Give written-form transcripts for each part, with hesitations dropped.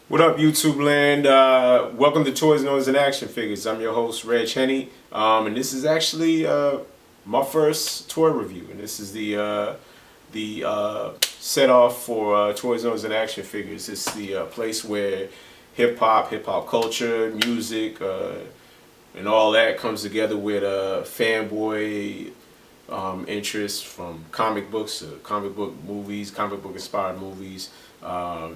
What up, YouTube land? Welcome to Toys, Noise, and Action Figures. I'm your host, Regg Henny, and this is actually my first toy review, and this is the set off for Toys, Noise, and Action Figures. It's the place where hip hop culture, music, and all that comes together with fanboy interest from comic books, comic book movies, comic book inspired movies,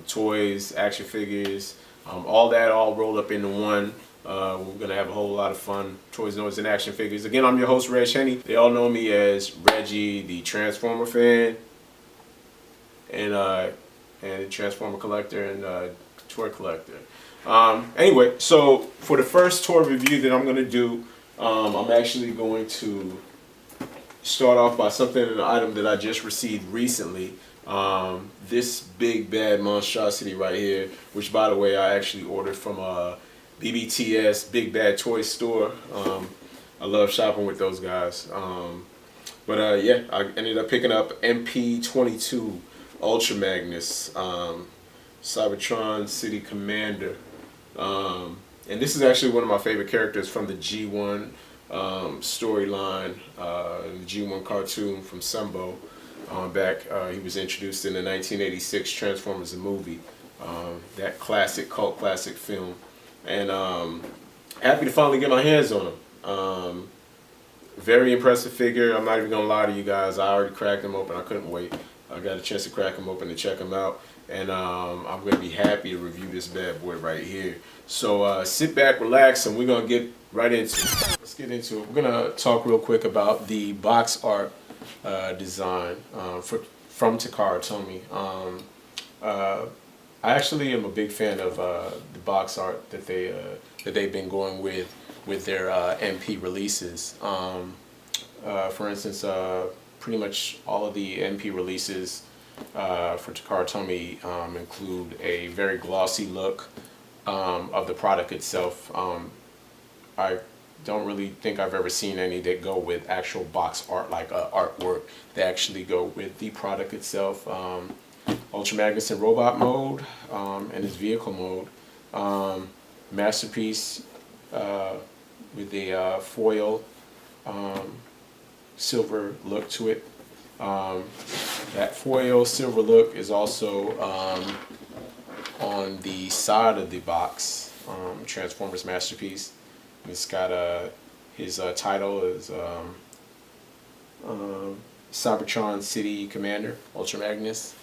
toys, action figures, all that all rolled up into one. We're gonna have a whole lot of fun. Toys, Noise, and Action Figures. Again, I'm your host, Regg Henny. They all know me as Reggie, the Transformer fan, and Transformer collector and toy collector. Anyway, so for the first toy review that I'm gonna do, I'm actually going to start off by an item that I just received recently. This big bad monstrosity right here, which by the way I actually ordered from BBTS, Big Bad Toy Store. I love shopping with those guys. Yeah, I ended up picking up MP-22 Ultra Magnus, Cybertron City Commander. And this is actually one of my favorite characters from the G1 storyline, the G1 cartoon from Sembo. He was introduced in the 1986 Transformers the movie, that classic, cult classic film. And happy to finally get my hands on him. Very impressive figure. I'm not even gonna lie to you guys. I already cracked him open. I couldn't wait. I got a chance to crack him open and check him out. And I'm gonna be happy to review this bad boy right here. So sit back, relax, and we're gonna get right into it. Let's get into it. We're gonna talk real quick about the box art design from Takara Tomy. I actually am a big fan of the box art that they've been going with their MP releases. For instance, pretty much all of the MP releases for Takara Tomy include a very glossy look of the product itself. I don't really think I've ever seen any that go with actual box art, like artwork, that actually go with the product itself. Ultra Magnus in robot mode and his vehicle mode. Masterpiece with a foil silver look to it. That foil silver look is also on the side of the box, Transformers Masterpiece. It's got his title is Cybertron City Commander, Ultra Magnus.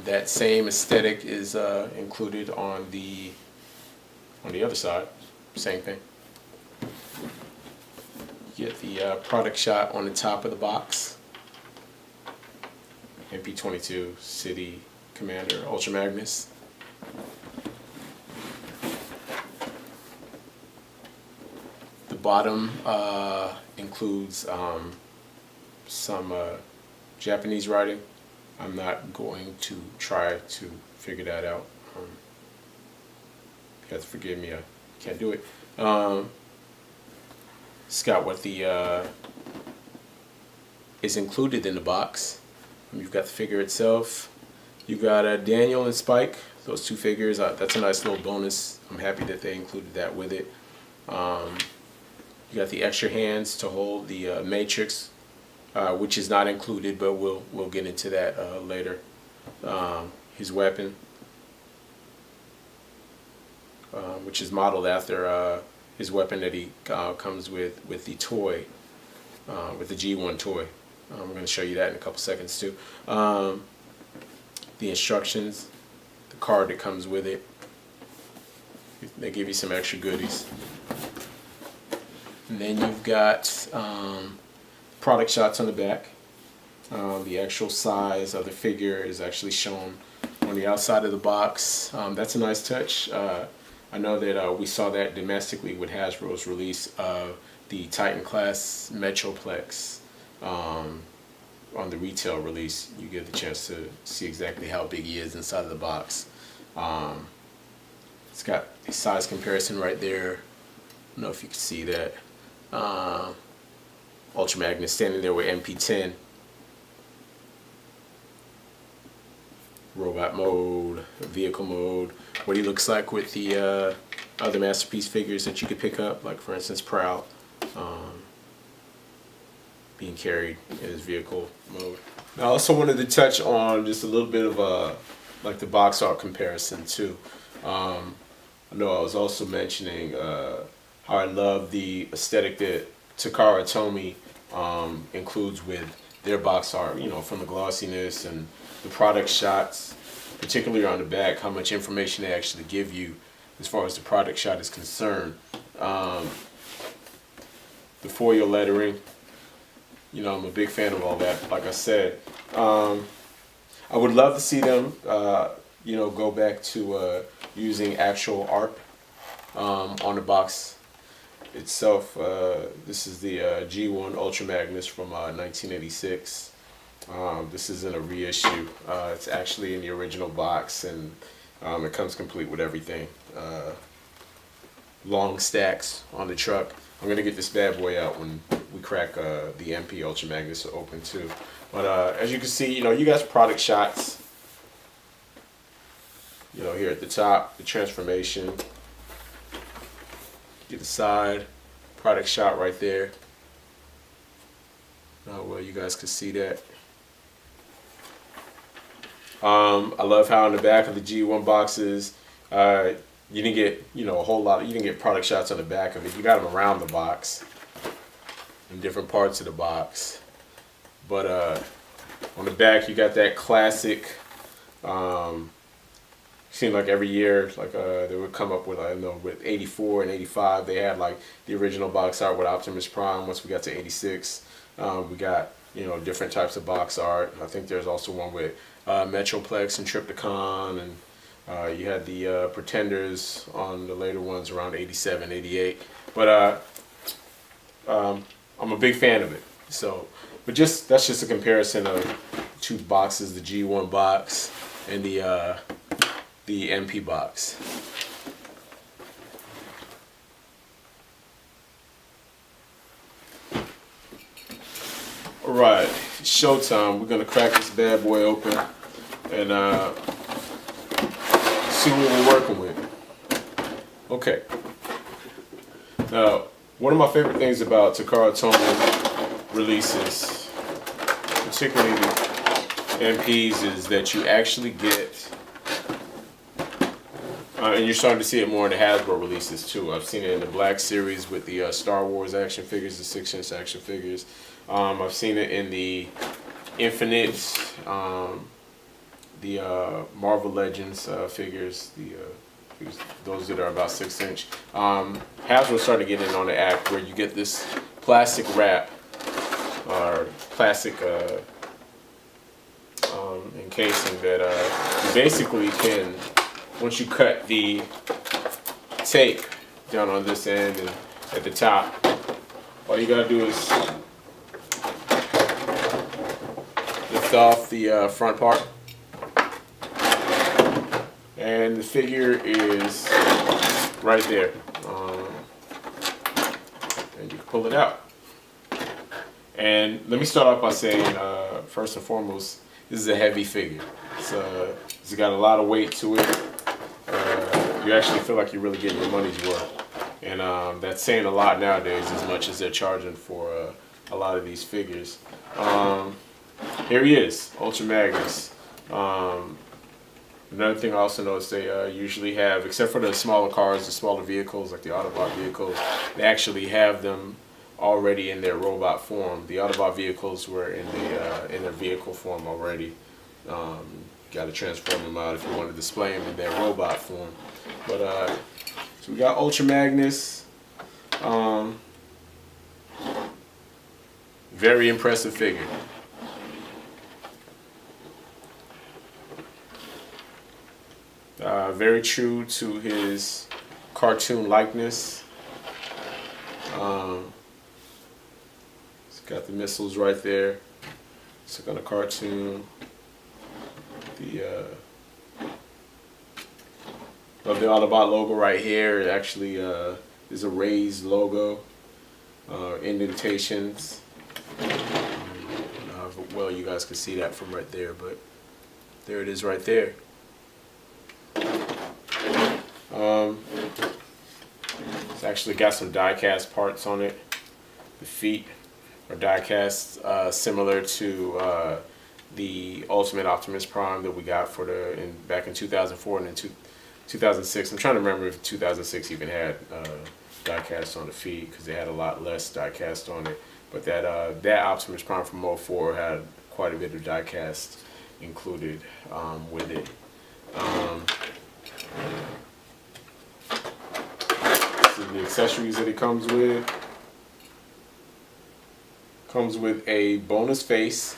That same aesthetic is included on the other side. Same thing. You get the product shot on the top of the box. MP-22 City Commander, Ultra Magnus. The bottom includes some Japanese writing. I'm not going to try to figure that out. You have to forgive me, I can't do it. It's got what is included in the box. You've got the figure itself. You've got Daniel and Spike, those two figures. That's a nice little bonus. I'm happy that they included that with it. You got the extra hands to hold the Matrix, which is not included, but we'll get into that later. His weapon, which is modeled after his weapon that he comes with the toy, with the G1 toy. I'm going to show you that in a couple seconds too. The instructions, the card that comes with it. They give you some extra goodies. And then you've got product shots on the back. The actual size of the figure is actually shown on the outside of the box. That's a nice touch. I know that we saw that domestically with Hasbro's release of the Titan class Metroplex. On the retail release, you get the chance to see exactly how big he is inside of the box. It's got a size comparison right there. I don't know if you can see that. Ultra Magnus standing there with MP-10. robot mode, vehicle mode, what he looks like with the other Masterpiece figures that you could pick up, like for instance Prowl, being carried in his vehicle mode. Now, I also wanted to touch on just a little bit of like the box art comparison too. I know I was also mentioning how I love the aesthetic that Takara Tomy includes with their box art, you know, from the glossiness and the product shots, particularly on the back, how much information they actually give you as far as the product shot is concerned. The foil lettering, you know, I'm a big fan of all that. Like I said, I would love to see them, you know, go back to using actual art on the box itself. This is the G1 Ultra Magnus from 1986. This isn't a reissue. It's actually in the original box, and it comes complete with everything. Long stacks on the truck. I'm gonna get this bad boy out when we crack the MP Ultra Magnus open too. But as you can see, you know, you got product shots. You know, here at the top, the transformation. Get the side product shot right there. Well, you guys can see that. I love how on the back of the G1 boxes, you didn't get, you know, a whole lot. You didn't get product shots on the back of it. You got them around the box, in different parts of the box. But on the back, you got that classic. Seemed like every year, like they would come up with, I don't know, with 84 and 85, they had like the original box art with Optimus Prime. Once we got to 86, we got, you know, different types of box art. I think there's also one with Metroplex and Trypticon, and you had the Pretenders on the later ones around 87, 88. But I'm a big fan of it. So, but that's just a comparison of two boxes: the G1 box and the MP box. Alright, showtime. We're gonna crack this bad boy open and see what we're working with. Okay. Now, one of my favorite things about Takara Tomy releases, particularly the MPs, is that you actually get, and you're starting to see it more in the Hasbro releases too. I've seen it in the Black Series with the Star Wars action figures, the 6-inch action figures. I've seen it in the Infinite, the Marvel Legends figures, those that are about 6-inch. Hasbro started getting in on the act where you get this plastic wrap or plastic encasing that you basically can, once you cut the tape down on this end and at the top, all you gotta do is lift off the front part, and the figure is right there, and you can pull it out. And let me start off by saying, first and foremost, this is a heavy figure. It's got a lot of weight to it. You actually feel like you're really getting your money's worth. And that's saying a lot nowadays, as much as they're charging for a lot of these figures. Here he is, Ultra Magnus. Another thing I also noticed, they usually have, except for the smaller cars, the smaller vehicles, like the Autobot vehicles, they actually have them already in their robot form. The Autobot vehicles were in their vehicle form already. Got to transform them out if you want to display them in their robot form. But so we got Ultra Magnus. Very impressive figure. Very true to his cartoon likeness. It's got the missiles right there. It's got a cartoon. Of the Autobot logo right here, it actually is a raised logo, indentations. Well, you guys can see that from right there, but There it is right there. It's actually got some die-cast parts on it. The feet are die-cast, similar to the Ultimate Optimus Prime that we got for back in 2004 and then 2006. I'm trying to remember if 2006 even had die-cast on the feet, because they had a lot less die-cast on it. But that Optimus Prime from 04 had quite a bit of die-cast included with it. So the accessories that it comes with. Comes with a bonus face.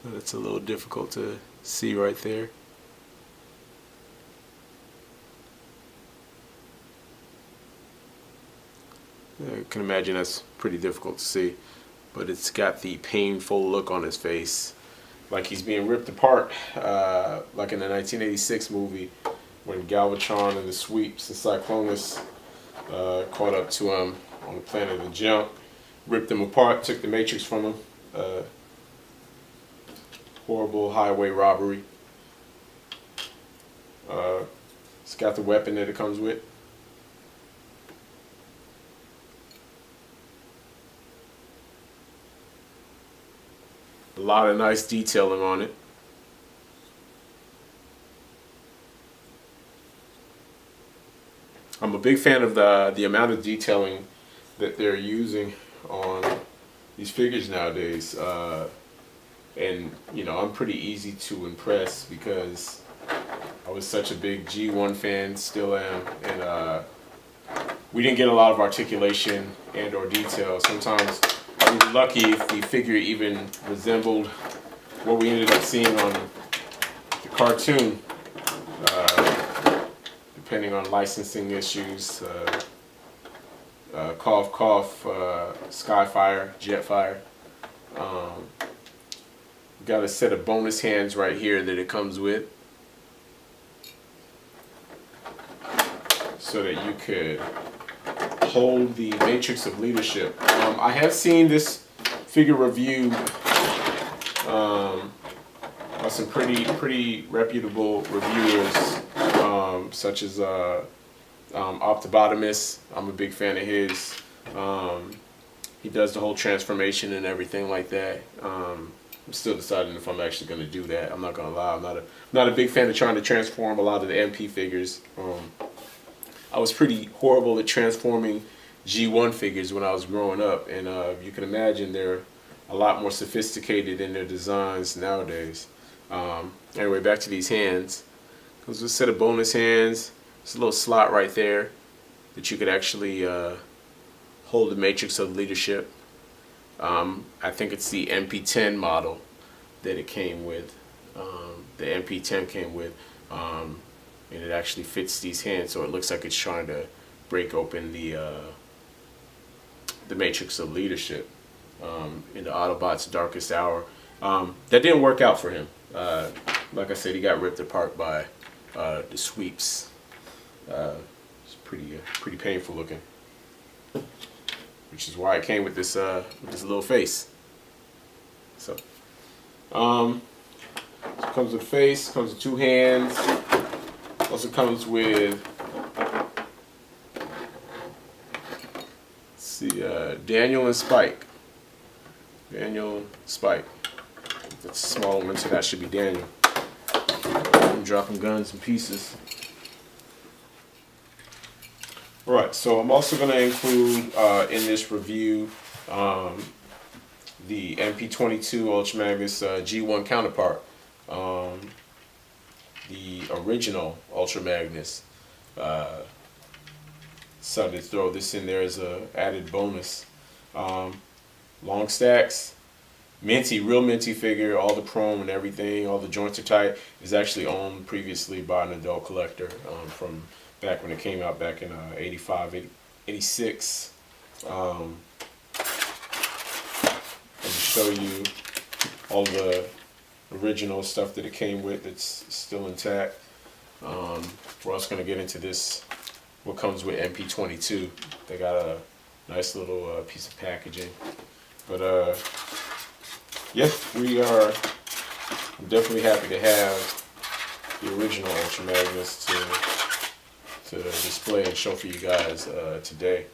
That's a little difficult to see right there. I can imagine that's pretty difficult to see, but it's got the painful look on his face, like he's being ripped apart, like in the 1986 movie when Galvatron and the Sweeps and Cyclonus caught up to him on the planet of junk, ripped him apart, took the Matrix from him. Horrible highway robbery. It's got the weapon that it comes with. A lot of nice detailing on it. I'm a big fan of the amount of detailing that they're using on these figures nowadays. And you know, I'm pretty easy to impress because I was such a big G1 fan, still am, and we didn't get a lot of articulation and or detail. Sometimes we were lucky if the figure even resembled what we ended up seeing on the cartoon, depending on licensing issues. Cough, cough, Skyfire, Jetfire. Got a set of bonus hands right here that it comes with, so that you could hold the Matrix of Leadership. I have seen this figure reviewed by some pretty reputable reviewers, such as Optibotimus. I'm a big fan of his. He does the whole transformation and everything like that. I'm still deciding if I'm actually going to do that. I'm not going to lie. I'm not a big fan of trying to transform a lot of the MP figures. I was pretty horrible at transforming G1 figures when I was growing up, and you can imagine they're a lot more sophisticated in their designs nowadays. Anyway, back to these hands. There's a set of bonus hands. There's a little slot right there that you could actually hold the Matrix of Leadership. I think it's the MP-10 model that it came with. The MP-10 came with, and it actually fits these hands, so it looks like it's trying to break open the Matrix of Leadership in the Autobots' darkest hour. That didn't work out for him. Like I said, he got ripped apart by the Sweeps. It's pretty painful looking. Which is why it came with this little face. So, it comes with a face, comes with two hands. Also comes with, let's see, Daniel and Spike. Daniel, Spike. That's a small one, so that should be Daniel. I'm dropping guns and pieces. Right, so I'm also going to include in this review the MP-22 Ultra Magnus G1 counterpart, the original Ultra Magnus. So to throw this in there as a added bonus. Long stacks, minty, real minty figure, all the chrome and everything, all the joints are tight. Is actually owned previously by an adult collector from back when it came out back in 85, 86. And show you all the original stuff that it came with that's still intact. We're also going to get into this, what comes with MP-22. They got a nice little piece of packaging. But yeah, we are I'm definitely happy to have the original Ultra Magnus to display and show for you guys today.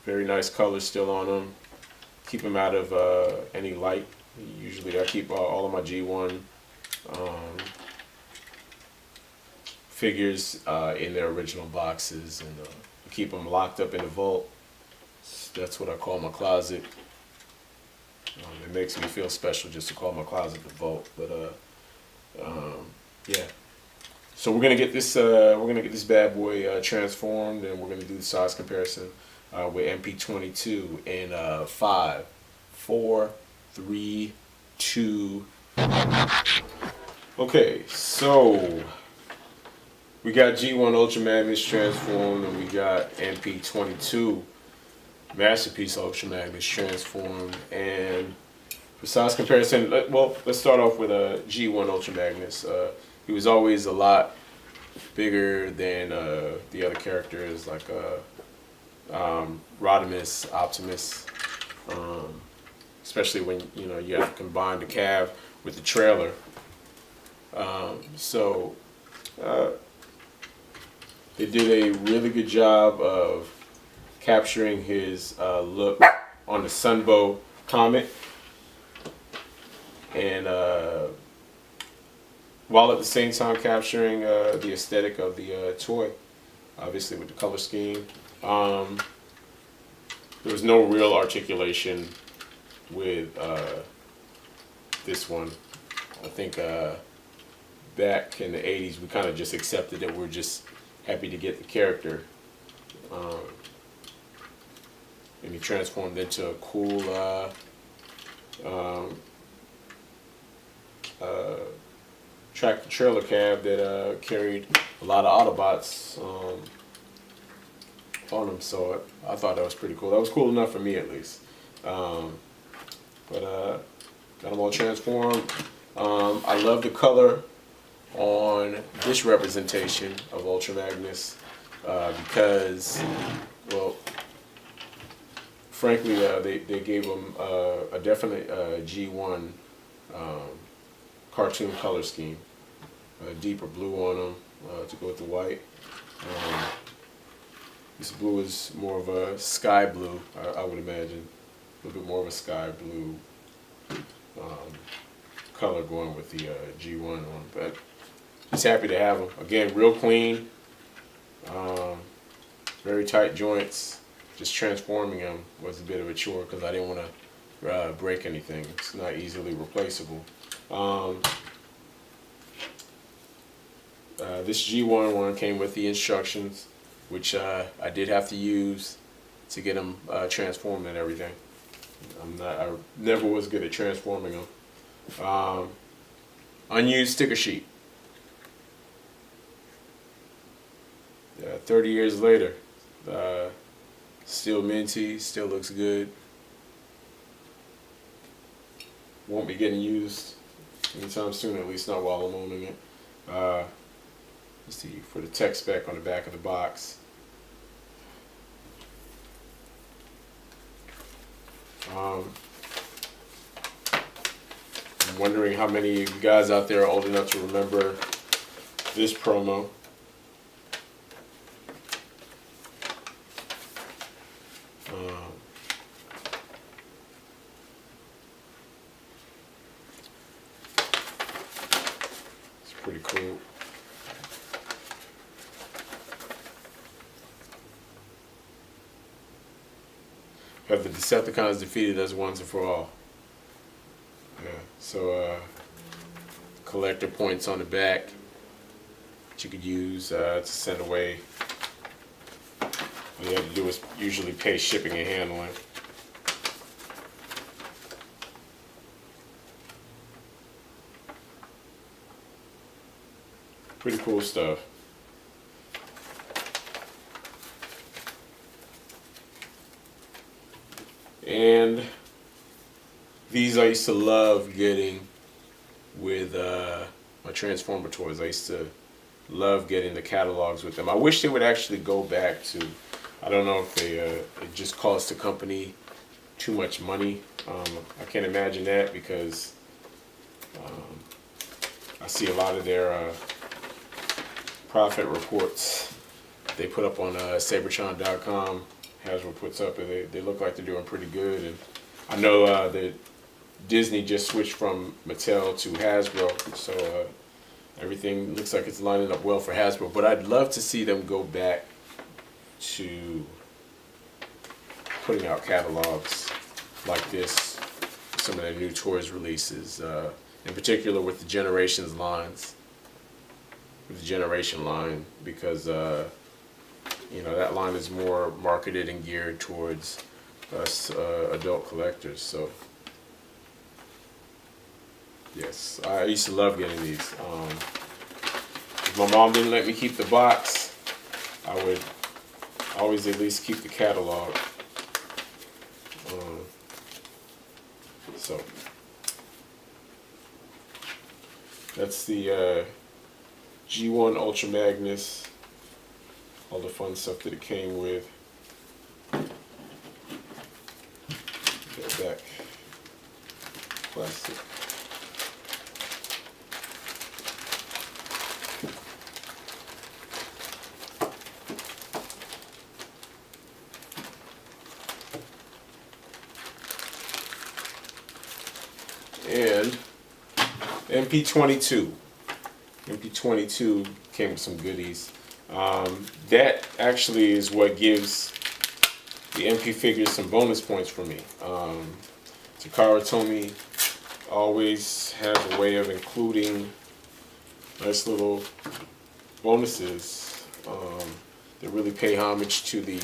Very nice colors still on them. Keep them out of any light. Usually I keep all of my G1 figures in their original boxes, and keep them locked up in the vault. That's what I call my closet. It makes me feel special just to call my closet the vault. But yeah. So we're gonna get this bad boy transformed, and we're gonna do the size comparison with MP-22 in 5, 4, 3, 2. Okay, so we got G1 Ultra Magnus transformed, and we got MP-22 Masterpiece Ultra Magnus transformed. And for size comparison, well, let's start off with a G1 Ultra Magnus. He was always a lot bigger than the other characters, like Rodimus, Optimus, especially when you have to combine the cab with the trailer. So they did a really good job of capturing his look on the Sunbow Comet, and while at the same time capturing the aesthetic of the toy, obviously with the color scheme. There was no real articulation with this one. I think back in the 80s we kind of just accepted that we're just happy to get the character. And he transformed into a cool tractor trailer cab that carried a lot of Autobots on them. So I thought that was pretty cool. That was cool enough for me, at least. But got them all transformed. I love the color on this representation of Ultra Magnus because, well, frankly, they gave him a definite G1 cartoon color scheme. A deeper blue on them to go with the white. This blue is more of a sky blue, I would imagine. A little bit more of a sky blue color going with the G1 on. But just happy to have them. Again, real clean. Very tight joints. Just transforming them was a bit of a chore because I didn't want to break anything. It's not easily replaceable. This G1 one came with the instructions, which I did have to use to get them transformed and everything. I never was good at transforming them. Unused sticker sheet. 30 years later, still minty, still looks good. Won't be getting used anytime soon, at least not while I'm owning it. Let's see, for the tech spec on the back of the box. I'm wondering how many of you guys out there are old enough to remember this promo. It's pretty cool. Have the Decepticons defeated us once and for all. Yeah, so collector points on the back that you could use to send away. All you have to do is usually pay shipping and handling. Pretty cool stuff. And these I used to love getting with my Transformer toys. I used to love getting the catalogs with them. I wish they would actually go back to, I don't know if they it just cost the company too much money. I can't imagine that, because I see a lot of their profit reports they put up on Sabertron.com. Hasbro puts up, and they look like they're doing pretty good. And I know that Disney just switched from Mattel to Hasbro, so everything looks like it's lining up well for Hasbro. But I'd love to see them go back to putting out catalogs like this, some of their new toys releases, in particular with the Generations lines, with the Generation line, because you know, that line is more marketed and geared towards us adult collectors. So yes, I used to love getting these. If my mom didn't let me keep the box, I would always at least keep the catalog. So that's the G1 Ultra Magnus, all the fun stuff that it came with. Go back, plastic. And MP-22. MP-22 came with some goodies. That actually is what gives the MP figures some bonus points for me. Takara Tomy always has a way of including nice little bonuses that really pay homage to the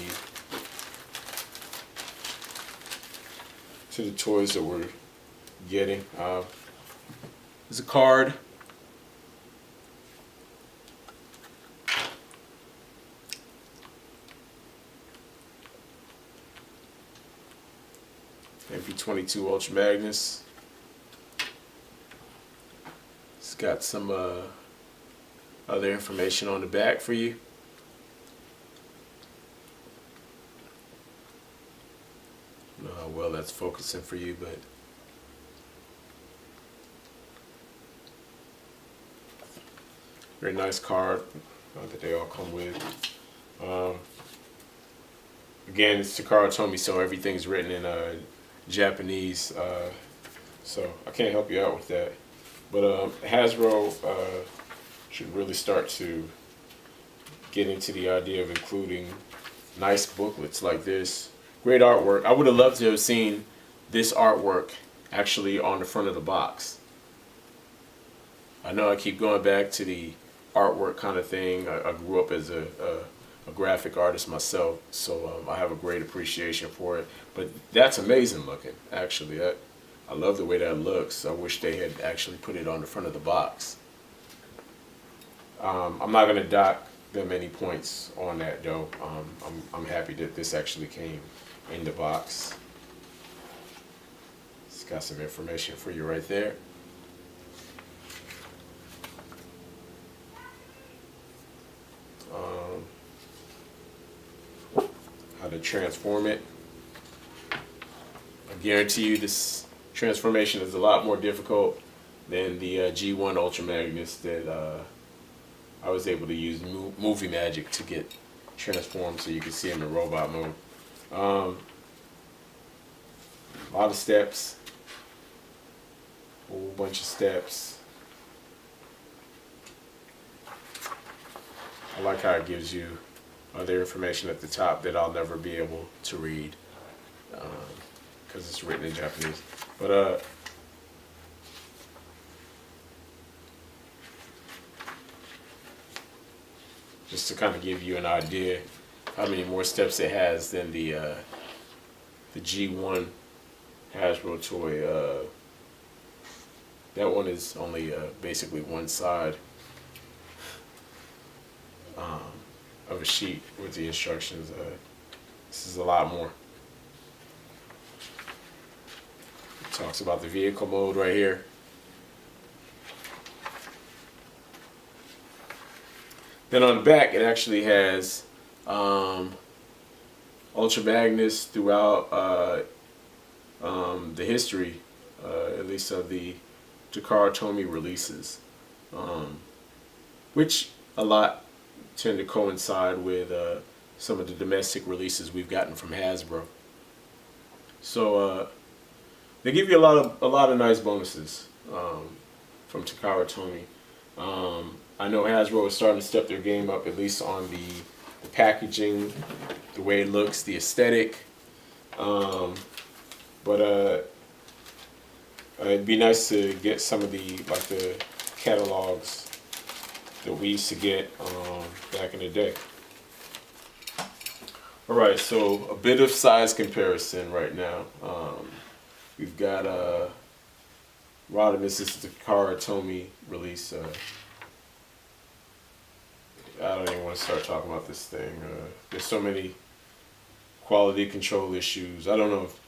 toys that we're getting. There's a card. MP-22 Ultra Magnus. It's got some other information on the back for you. I don't know how well that's focusing for you, but very nice card that they all come with. Again, it's Takara Tomy, so everything's written in Japanese, so I can't help you out with that. But Hasbro should really start to get into the idea of including nice booklets like this. Great artwork. I would have loved to have seen this artwork actually on the front of the box. I know I keep going back to the artwork kind of thing. I grew up as a graphic artist myself, so I have a great appreciation for it. But that's amazing looking, actually. I love the way that looks. I wish they had actually put it on the front of the box. I'm not going to dock them any points on that, though. I'm happy that this actually came in the box. It's got some information for you right there. How to transform it. I guarantee you this transformation is a lot more difficult than the G1 Ultra Magnus that I was able to use movie magic to get transformed so you can see him in robot mode. A lot of steps, a whole bunch of steps. I like how it gives you other information at the top that I'll never be able to read because it's written in Japanese. But just to kind of give you an idea how many more steps it has than the G1 Hasbro toy. That one is only basically one side of a sheet with the instructions. This is a lot more. It talks about the vehicle mode right here. Then on the back it actually has Ultra Magnus throughout the history, at least of the Takara Tomy releases, which a lot tend to coincide with some of the domestic releases we've gotten from Hasbro. So they give you a lot of nice bonuses from Takara Tomy. I know Hasbro is starting to step their game up, at least on the packaging, the way it looks, the aesthetic. But it'd be nice to get some of the catalogs that we used to get back in the day. Alright, so a bit of size comparison right now. We've got Rodimus, this is the Takara Tomy release. I don't even want to start talking about this thing. There's so many quality control issues. I don't know if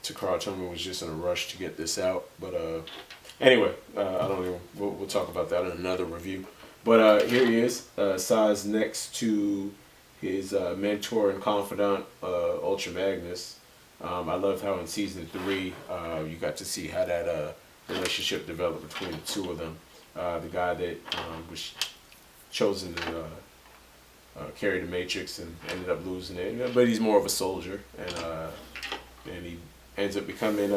Takara Tomy was just in a rush to get this out, but anyway, I don't even. We'll talk about that in another review. But here he is, size next to his mentor and confidant, Ultra Magnus. I love how in season 3 you got to see how that relationship developed between the two of them. The guy that was chosen to carry the Matrix and ended up losing it, but he's more of a soldier, and he ends up becoming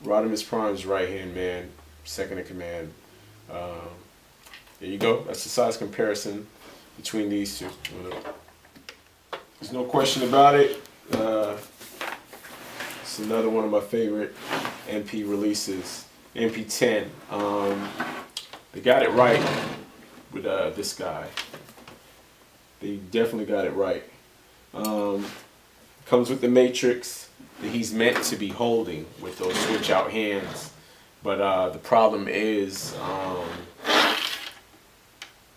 Rodimus Prime's right-hand man, second in command. There you go. That's the size comparison between these two. There's no question about it. It's another one of my favorite MP releases, MP-10. They got it right with this guy. They definitely got it right. Comes with the Matrix that he's meant to be holding with those switch out hands. But the problem is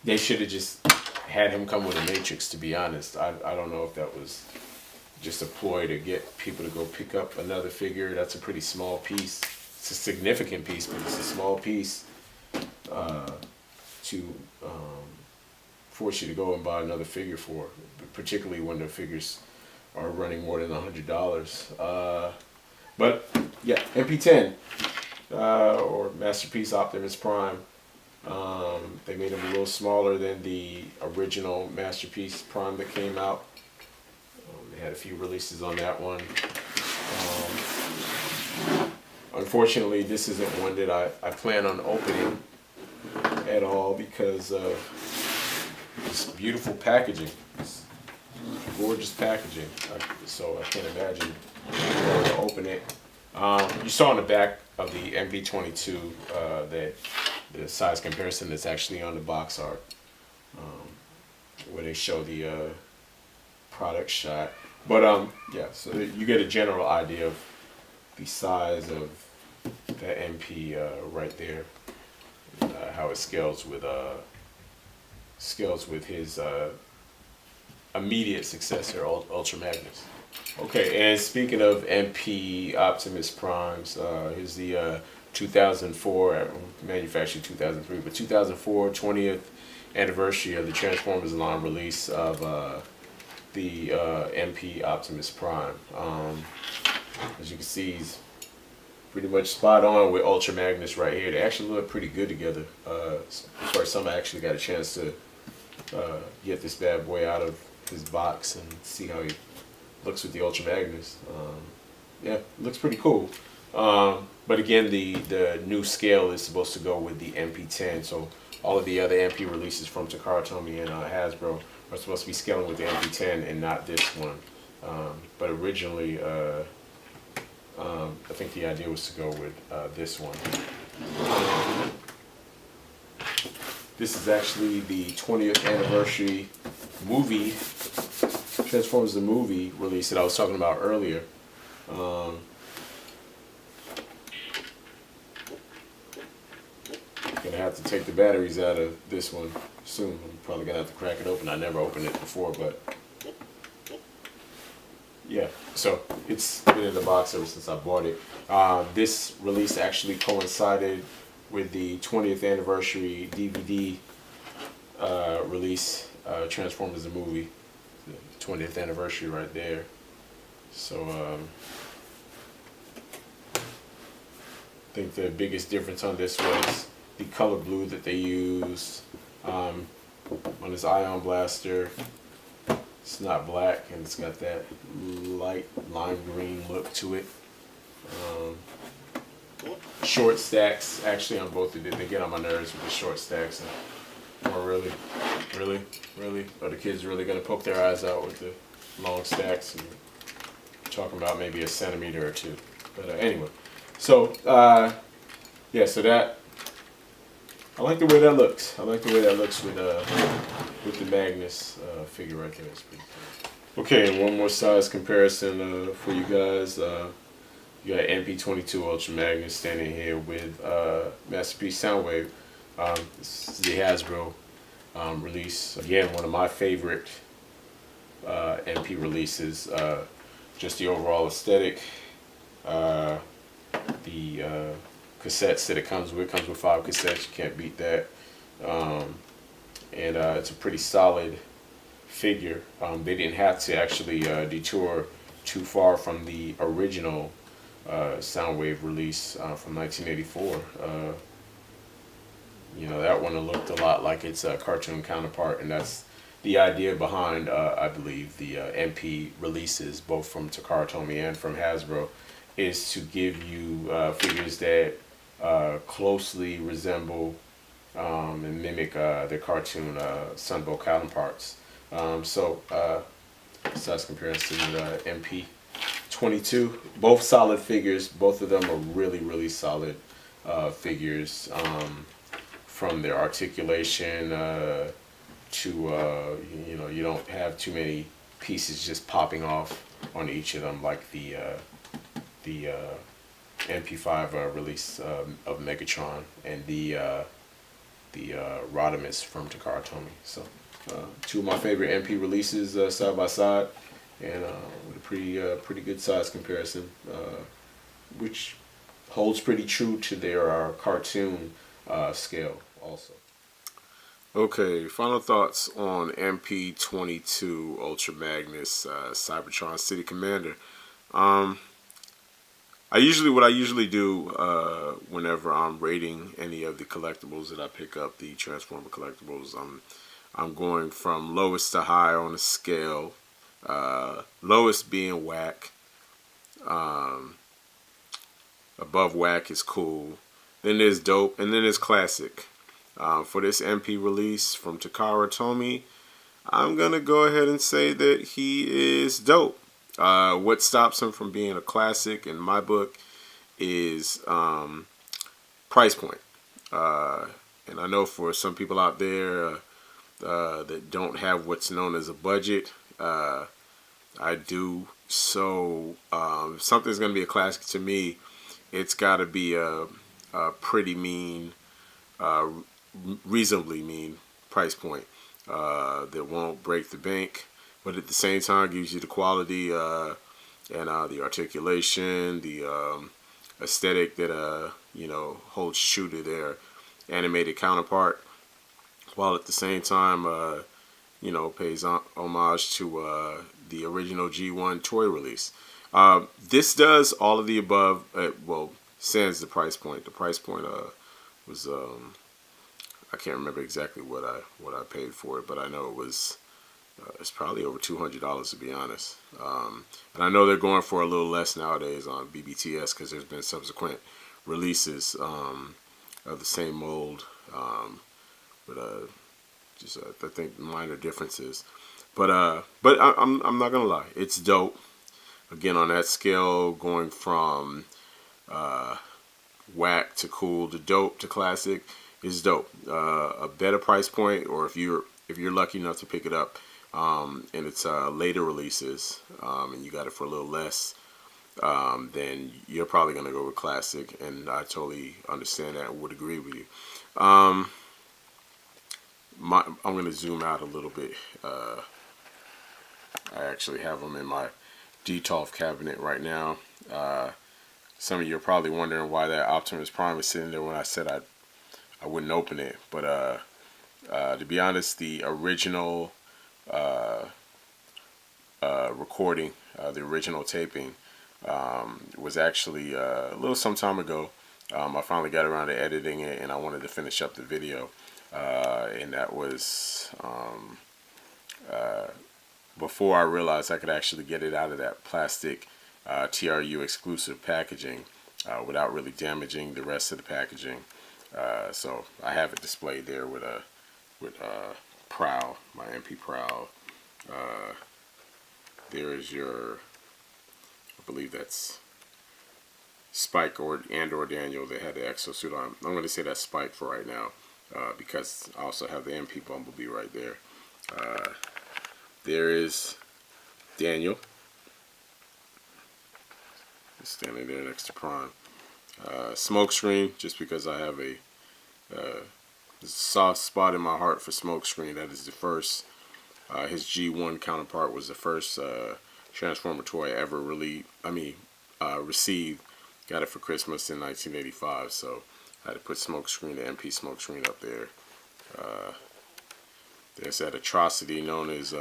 they should have just had him come with a Matrix, to be honest. I don't know if that was just a ploy to get people to go pick up another figure. That's a pretty small piece. It's a significant piece, but it's a small piece to force you to go and buy another figure for, particularly when the figures are running more than $100. But yeah, MP-10 or Masterpiece Optimus Prime. They made him a little smaller than the original Masterpiece Prime that came out. They had a few releases on that one. Unfortunately, this isn't one that I plan on opening at all because of this beautiful packaging. It's gorgeous packaging. So I can't imagine going to open it. You saw on the back of the MP-22 that the size comparison that's actually on the box art, where they show the product shot. But yeah, so you get a general idea of the size of the MP right there, and, how it scales with his immediate successor, Ultra Magnus. Okay, and speaking of MP Optimus Primes, here's the 2004, manufactured 2003, but 2004 20th anniversary of the Transformers line release of the MP Optimus Prime. As you can see, he's pretty much spot on with Ultra Magnus right here. They actually look pretty good together. First time I actually got a chance to get this bad boy out of his box and see how he looks with the Ultra Magnus. Yeah, looks pretty cool. But again, the new scale is supposed to go with the MP-10, so all of the other MP releases from Takara Tomy and Hasbro are supposed to be scaling with the MP-10 and not this one. But originally, I think the idea was to go with this one. This is actually the 20th anniversary movie, Transformers the movie release that I was talking about earlier. Gonna have to take the batteries out of this one soon. I'm probably gonna have to crack it open. I never opened it before, but yeah. So it's been in the box ever since I bought it. This release actually coincided with the 20th anniversary DVD release, Transformers the movie, the 20th anniversary right there. So I think the biggest difference on this was the color blue that they used on this ion blaster. It's not black, and it's got that light lime green look to it. Short stacks, actually, on both of them. They get on my nerves with the short stacks. And, or really? Are the kids really going to poke their eyes out with the long stacks? And talking about maybe a centimeter or two. But anyway, so yeah, so that, I like the way that looks. I like the way that looks with the Magnus figure right there. It's pretty cool. Okay, and one more size comparison for you guys. You got MP-22 Ultra Magnus standing here with Masterpiece Soundwave. This is the Hasbro release. Again, one of my favorite MP releases. Just the overall aesthetic. The cassettes that it comes with 5 cassettes. You can't beat that. And it's a pretty solid figure. They didn't have to actually detour too far from the original Soundwave release from 1984. You know, that one looked a lot like its cartoon counterpart, and that's the idea behind, I believe, the MP releases, both from Takara Tomy and from Hasbro, is to give you figures that closely resemble and mimic their cartoon Sunbow counterparts. So, size comparison to MP-22, both solid figures. Both of them are really solid figures, from their articulation to you know, you don't have too many pieces just popping off on each of them like the MP5 release of Megatron and the Rodimus from Takara Tomy. So two of my favorite MP releases side by side, and with a pretty good size comparison, which holds pretty true to their cartoon scale also. Okay, final thoughts on MP-22 Ultra Magnus Cybertron City Commander. What I usually do whenever I'm rating any of the collectibles that I pick up, the Transformer collectibles, I'm going from lowest to high on a scale. Lowest being whack. Above whack is cool. Then there's dope, and then there's classic. For this MP release from Takara Tomy, I'm gonna go ahead and say that he is dope. What stops him from being a classic in my book is price point. And I know for some people out there that don't have what's known as a budget, I do. So if something's gonna be a classic to me, it's got to be a pretty mean, reasonably mean price point that won't break the bank, but at the same time gives you the quality and the articulation, the aesthetic that you know, holds true to their animated counterpart, while at the same time you know, pays homage to the original G1 toy release. This does all of the above. Well, sans the price point. The price point was I can't remember exactly what I paid for it, but I know it was it's probably over $200 to be honest. And I know they're going for a little less nowadays on BBTS because there's been subsequent releases of the same mold, but just I think minor differences. But I'm not gonna lie, it's dope. Again, on that scale, going from whack to cool to dope to classic is dope. A better price point, or if you're lucky enough to pick it up and it's later releases and you got it for a little less, then you're probably gonna go with classic, and I totally understand that and would agree with you. I'm gonna zoom out a little bit. I actually have them in my Detolf cabinet right now. Some of you are probably wondering why that Optimus Prime is sitting there when I said I wouldn't open it. But to be honest, the original recording, the original taping, was actually a little some time ago. I finally got around to editing it, and I wanted to finish up the video, and that was before I realized I could actually get it out of that plastic TRU exclusive packaging without really damaging the rest of the packaging. So I have it displayed there with Prowl, my MP Prowl. There is your, I believe that's Spike or Daniel that had the exosuit on. I'm going to say that's Spike for right now because I also have the MP Bumblebee right there. There is Daniel, standing there next to Prime. Smokescreen, just because I have a soft spot in my heart for Smokescreen. That is the first. His G1 counterpart was the first Transformer toy I ever received. Got it for Christmas in 1985, so I had to put Smokescreen, the MP Smokescreen, up there. There's that atrocity known as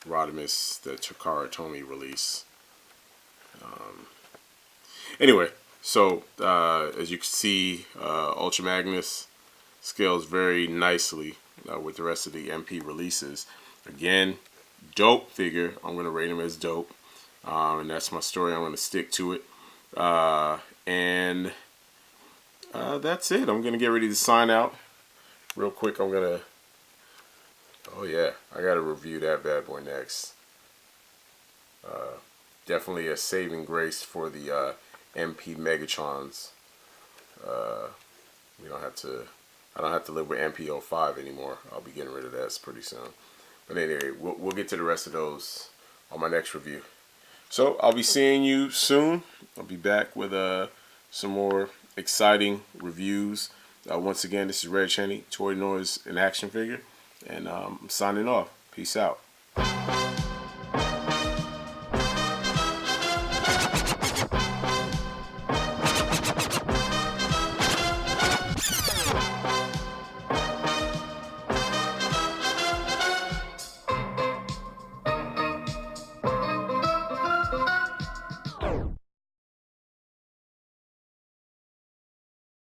Rodimus, the Takara Tomy release. Anyway, so as you can see, Ultra Magnus scales very nicely with the rest of the MP releases. Again, dope figure. I'm going to rate him as dope. And that's my story. I'm going to stick to it. And that's it. I'm going to get ready to sign out. Real quick, I'm going to... Oh, yeah. I got to review that bad boy next. Definitely a saving grace for the MP Megatrons. We don't have to... I don't have to live with MP-05 anymore. I'll be getting rid of that pretty soon. But anyway, we'll get to the rest of those on my next review. So I'll be seeing you soon. I'll be back with some more exciting reviews. Once again, this is Regg Henny, Toy Noise and Action Figure. And I'm signing off. Peace out.